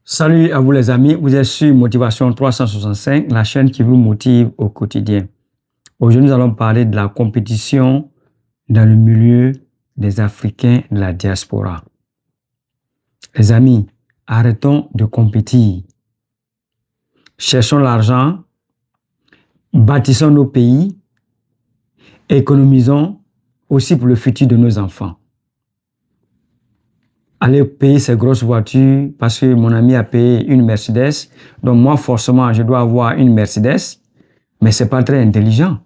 Salut à vous les amis, vous êtes sur Motivation 365, la chaîne qui vous motive au quotidien. Aujourd'hui, nous allons parler de la compétition dans le milieu des Africains de la diaspora. Les amis, arrêtons de compétir. Cherchons l'argent, bâtissons nos pays, économisons aussi pour le futur de nos enfants. Aller payer ces grosses voitures parce que mon ami a payé une Mercedes. Donc moi, forcément, je dois avoir une Mercedes. Mais ce n'est pas très intelligent.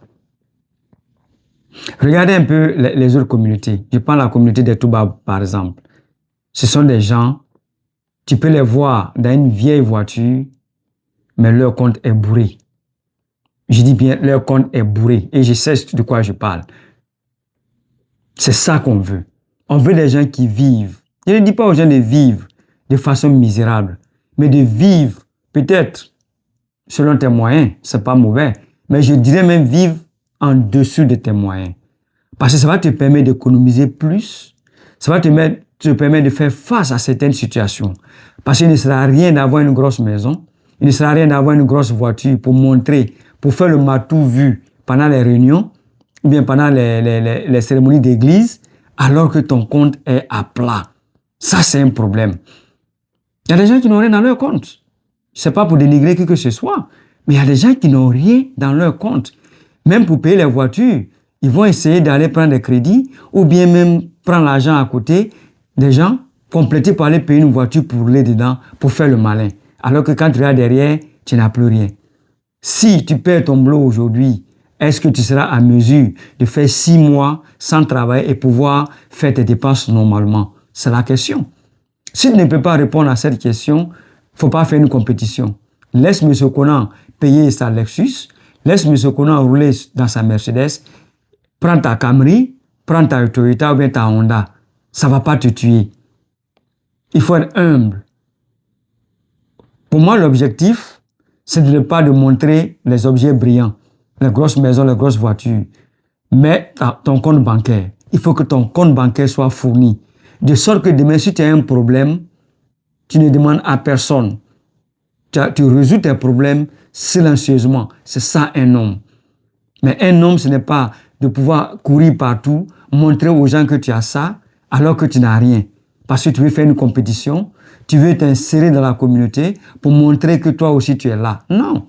Regardez un peu les autres communautés. Je prends la communauté des Toubab, par exemple. Ce sont des gens, tu peux les voir dans une vieille voiture, mais leur compte est bourré. Je dis bien, leur compte est bourré. Et je sais de quoi je parle. C'est ça qu'on veut. On veut des gens qui vivent. Je ne dis pas aux gens de vivre de façon misérable, mais de vivre peut-être selon tes moyens, c'est pas mauvais, mais je dirais même vivre en dessous de tes moyens. Parce que ça va te permettre d'économiser plus, ça va te permettre de faire face à certaines situations. Parce qu'il ne sert à rien d'avoir une grosse maison, il ne sert à rien d'avoir une grosse voiture pour montrer, pour faire le matou vu pendant les réunions, ou bien pendant les cérémonies d'église, alors que ton compte est à plat. Ça, c'est un problème. Il y a des gens qui n'ont rien dans leur compte. Ce n'est pas pour dénigrer qui que ce soit, mais il y a des gens qui n'ont rien dans leur compte. Même pour payer les voitures, ils vont essayer d'aller prendre des crédits ou bien même prendre l'argent à côté des gens, compléter pour aller payer une voiture pour rouler dedans, pour faire le malin. Alors que quand tu es derrière, tu n'as plus rien. Si tu perds ton boulot aujourd'hui, est-ce que tu seras à mesure de faire 6 mois sans travail et pouvoir faire tes dépenses normalement? C'est la question. Si tu ne peux pas répondre à cette question, il ne faut pas faire une compétition. Laisse M. Conan payer sa Lexus, laisse M. Conan rouler dans sa Mercedes, prends ta Camry, prends ta Toyota ou bien ta Honda. Ça ne va pas te tuer. Il faut être humble. Pour moi, l'objectif, c'est de ne pas de montrer les objets brillants, les grosses maisons, les grosses voitures, mais ton compte bancaire. Il faut que ton compte bancaire soit fourni. De sorte que demain, si tu as un problème, tu ne demandes à personne. Tu résous tes problèmes silencieusement. C'est ça un homme. Mais un homme, ce n'est pas de pouvoir courir partout, montrer aux gens que tu as ça, alors que tu n'as rien. Parce que tu veux faire une compétition, tu veux t'insérer dans la communauté pour montrer que toi aussi tu es là. Non.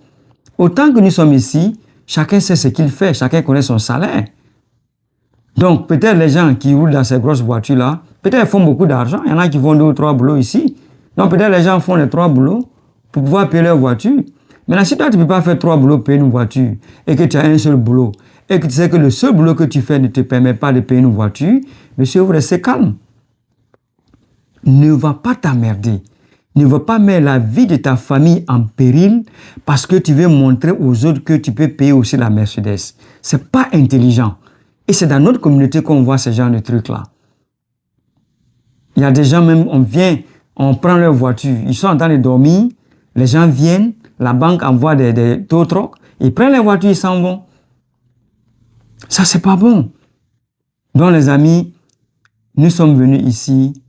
Autant que nous sommes ici, chacun sait ce qu'il fait, chacun connaît son salaire. Donc, peut-être les gens qui roulent dans ces grosses voitures-là, peut-être font beaucoup d'argent. Il y en a qui font 2 ou 3 boulots ici. Donc, peut-être les gens font les 3 boulots pour pouvoir payer leur voiture. Maintenant, si toi, tu ne peux pas faire 3 boulots pour payer une voiture et que tu as un seul boulot et que tu sais que le seul boulot que tu fais ne te permet pas de payer une voiture, monsieur, vous restez calme. Ne va pas t'emmerder. Ne va pas mettre la vie de ta famille en péril parce que tu veux montrer aux autres que tu peux payer aussi la Mercedes. Ce n'est pas intelligent. Et c'est dans notre communauté qu'on voit ce genre de trucs-là. Il y a des gens même, on prend leur voiture, ils sont en train de dormir, les gens viennent, la banque envoie des tow trucks, ils prennent les voitures, ils s'en vont. Ça, c'est pas bon. Donc, les amis, nous sommes venus ici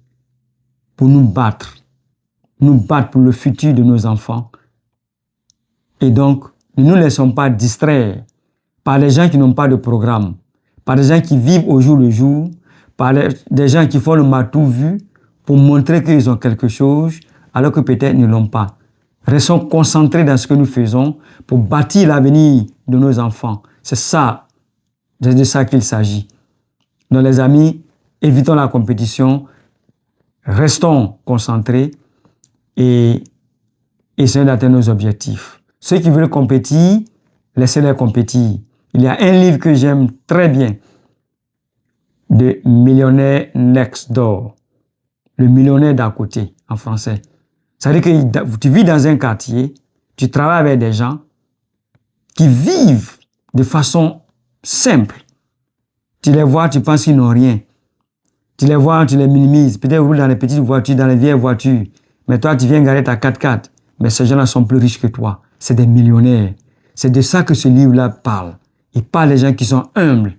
pour nous battre pour le futur de nos enfants. Et donc, ne nous laissons pas distraire par les gens qui n'ont pas de programme, par des gens qui vivent au jour le jour, par des gens qui font le matou vu pour montrer qu'ils ont quelque chose, alors que peut-être ils ne l'ont pas. Restons concentrés dans ce que nous faisons pour bâtir l'avenir de nos enfants. C'est de ça qu'il s'agit. Donc les amis, évitons la compétition, restons concentrés et essayons d'atteindre nos objectifs. Ceux qui veulent compétir, laissez-les compétir. Il y a un livre que j'aime très bien, de Millionaire Next Door, le millionnaire d'à côté, en français. Ça veut dire que tu vis dans un quartier, tu travailles avec des gens qui vivent de façon simple. Tu les vois, tu penses qu'ils n'ont rien. Tu les vois, tu les minimises. Peut-être ils roulent dans les petites voitures, dans les vieilles voitures. Mais toi, tu viens garer ta 4x4. Mais ces gens-là sont plus riches que toi. C'est des millionnaires. C'est de ça que ce livre-là parle. Il parle des gens qui sont humbles,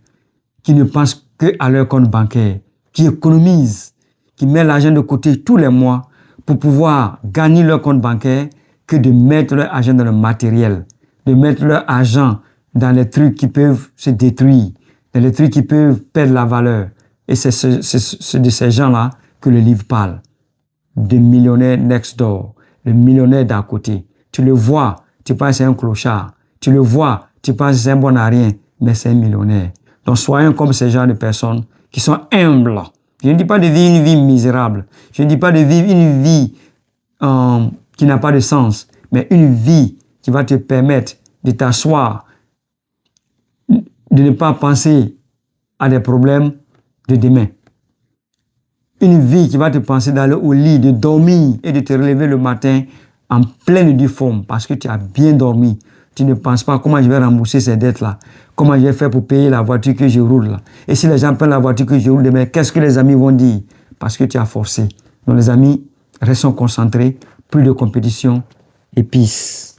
qui ne pensent qu'à leur compte bancaire, qui économisent, qui mettent l'argent de côté tous les mois pour pouvoir gagner leur compte bancaire que de mettre leur argent dans le matériel, de mettre leur argent dans les trucs qui peuvent se détruire, dans les trucs qui peuvent perdre la valeur. Et c'est de ces gens-là que le livre parle. Des millionnaires next door, le millionnaire d'à côté. Tu le vois, tu penses que c'est un clochard. Tu le vois, tu penses que c'est un bon à rien, mais c'est un millionnaire. Donc soyons comme ces gens de personnes qui sont humbles. Je ne dis pas de vivre une vie misérable. Je ne dis pas de vivre une vie qui n'a pas de sens, mais une vie qui va te permettre de t'asseoir, de ne pas penser à des problèmes de demain. Une vie qui va te penser d'aller au lit, de dormir et de te relever le matin en pleine forme parce que tu as bien dormi. Tu ne penses pas comment je vais rembourser ces dettes-là, comment je vais faire pour payer la voiture que je roule là. Et si les gens prennent la voiture que je roule demain, qu'est-ce que les amis vont dire? Parce que tu as forcé. Donc les amis, restons concentrés, plus de compétition et peace.